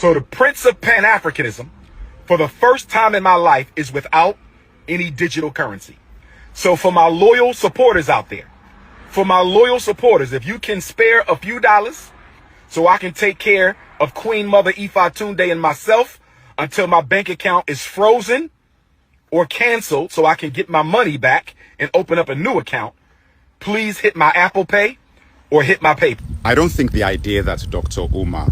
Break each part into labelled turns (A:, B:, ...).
A: So the Prince of Pan-Africanism, for the first time in my life, is without any digital currency. So for my loyal supporters out there, if you can spare a few dollars so I can take care of Queen Mother Ifa Tunde and myself until my bank account is frozen or canceled so I can get my money back and open up a new account, please hit my Apple Pay or hit my PayPal.
B: I don't think the idea that Dr. Umar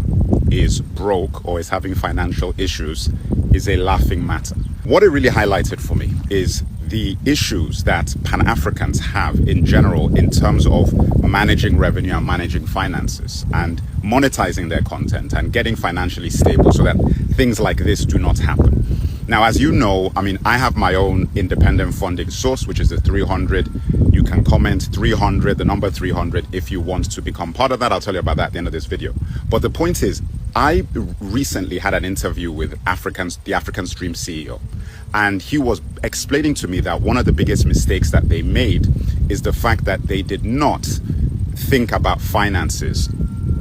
B: is broke or is having financial issues is a laughing matter. What it really highlighted for me is the issues that Pan-Africans have in general in terms of managing revenue and managing finances and monetizing their content and getting financially stable so that things like this do not happen. Now, as you know, I have my own independent funding source, which is the 300. You can comment 300, the number 300, if you want to become part of that. I'll tell you about that at the end of this video. But the point is, I recently had an interview with the African Stream CEO, and he was explaining to me that one of the biggest mistakes that they made is the fact that they did not think about finances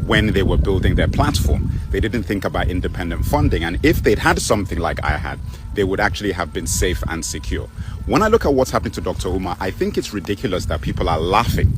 B: when they were building their platform. They didn't think about independent funding. And if they'd had something like I had, they would actually have been safe and secure. When I look at what's happening to Dr. Umar, I think it's ridiculous that people are laughing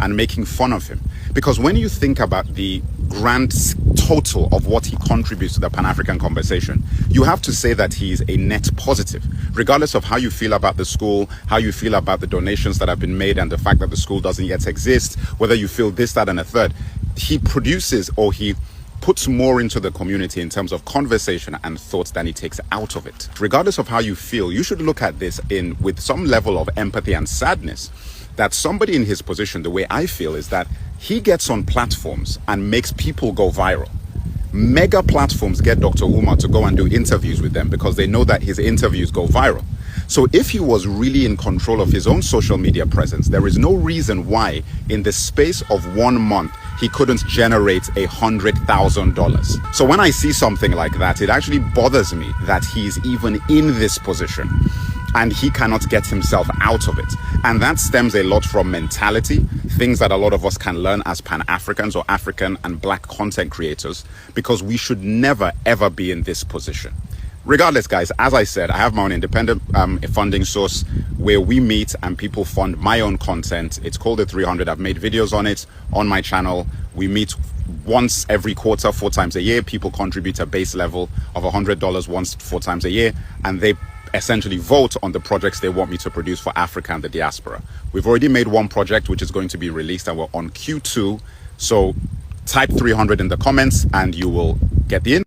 B: and making fun of him. Because when you think about the grand total of what he contributes to the Pan-African conversation, you have to say that he is a net positive. Regardless of how you feel about the school, how you feel about the donations that have been made and the fact that the school doesn't yet exist, whether you feel this, that, and a third, he produces or he puts more into the community in terms of conversation and thoughts than he takes out of it. Regardless of how you feel, you should look at this with some level of empathy and sadness that somebody in his position, the way I feel, is that he gets on platforms and makes people go viral. Mega platforms get Dr. Umar to go and do interviews with them because they know that his interviews go viral. So if he was really in control of his own social media presence, there is no reason why in the space of 1 month, he couldn't generate $100,000. So when I see something like that, it actually bothers me that he's even in this position and he cannot get himself out of it. And that stems a lot from mentality, things that a lot of us can learn as Pan-Africans or African and Black content creators, because we should never, ever be in this position. Regardless, guys, as I said, I have my own independent funding source where we meet and people fund my own content. It's called the 300. I've made videos on it on my channel. We meet once every quarter, 4 times a year. People contribute a base level of $100 once, 4 times a year, and they essentially vote on the projects they want me to produce for Africa and the diaspora. We've already made one project which is going to be released and we're on Q2. So type 300 in the comments and you will get the